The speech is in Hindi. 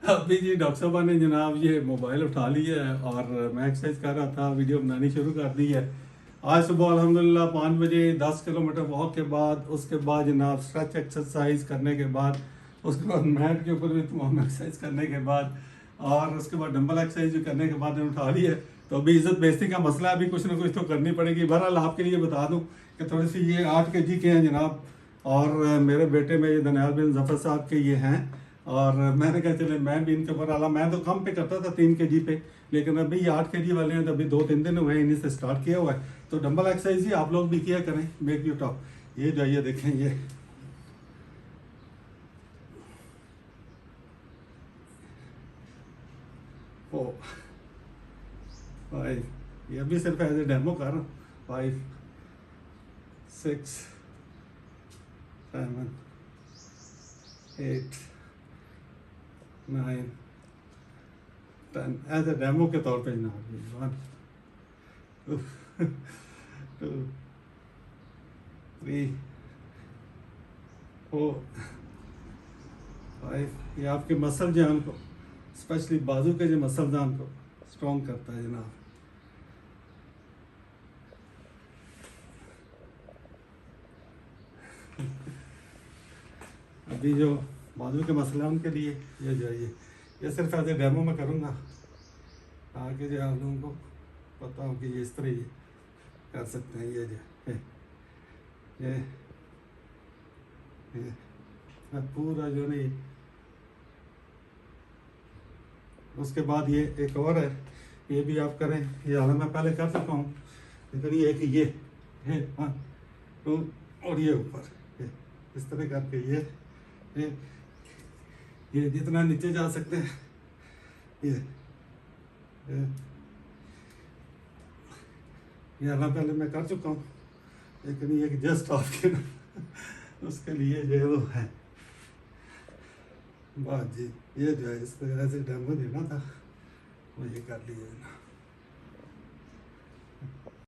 अभी जी डॉक्टर साहबा ने जनाब ये मोबाइल उठा लिया है और मैं एक्सरसाइज कर रहा था, वीडियो बनानी शुरू कर दी है। आज सुबह अल्हम्दुलिल्लाह 5 बजे 10 किलोमीटर वॉक के बाद, उसके बाद जनाब स्ट्रेच एक्सरसाइज करने के बाद, उसके बाद मैट के ऊपर भी तमाम एक्सरसाइज करने के बाद, और उसके बाद डंबल एक्सरसाइज भी करने के बाद मैंने उठा ली है। तो अभी इज्जत बेइज्जती का मसला है, अभी कुछ ना कुछ तो करनी पड़ेगी। बहरहाल आपके लिए बता दूं कि थोड़ी सी ये 8 kg के हैं जनाब, और मेरे बेटे में ये दनियाल बिन जफ़र साहब के ये हैं। और मैंने कहा चले मैं भी इनके ऊपर आला, मैं तो कम पे करता था 3 kg पे, लेकिन अभी ये 8 kg वाले हैं, तो अभी 2-3 दिन हुए हैं इन्हीं से स्टार्ट किया हुआ है। तो डंबल एक्सरसाइज ही आप लोग भी किया करें, मेक यू टॉप। ये जाइए देखें, ये ओ 5, ये अभी सिर्फ एज ए डेमो कर रहा हूँ। 5, 6, 7, 8, 9, 10 एज ए डेमो के तौर पे ना। 1, 2, 3, 4, 5। ये आपके मसल जान को, स्पेशली बाजू के जो मसल जान को स्ट्रॉन्ग करता है जनाब। अभी जो बाजू के मसले हैं उनके लिए ये जो है ये सिर्फ एज ए डेमो में करूँगा, ताकि जो आप लोगों को पता हो कि ये इस तरह ये कर सकते हैं। ये जो है ये मैं पूरा जो नहीं, उसके बाद ये एक और है, ये भी आप करें। ये हालांकि मैं पहले कर चुका हूँ, लेकिन ये कि ये है 1, 2 और ये ऊपर, ये इस तरह करके ये ये जितना नीचे जा सकते हैं ये ये हालांकि पहले मैं कर चुका हूँ, लेकिन ये जस्ट आपके उसके लिए जो है वो है बात जी। ये जो है इस तरह से डेमो देना था, वो ये कर लिया ना।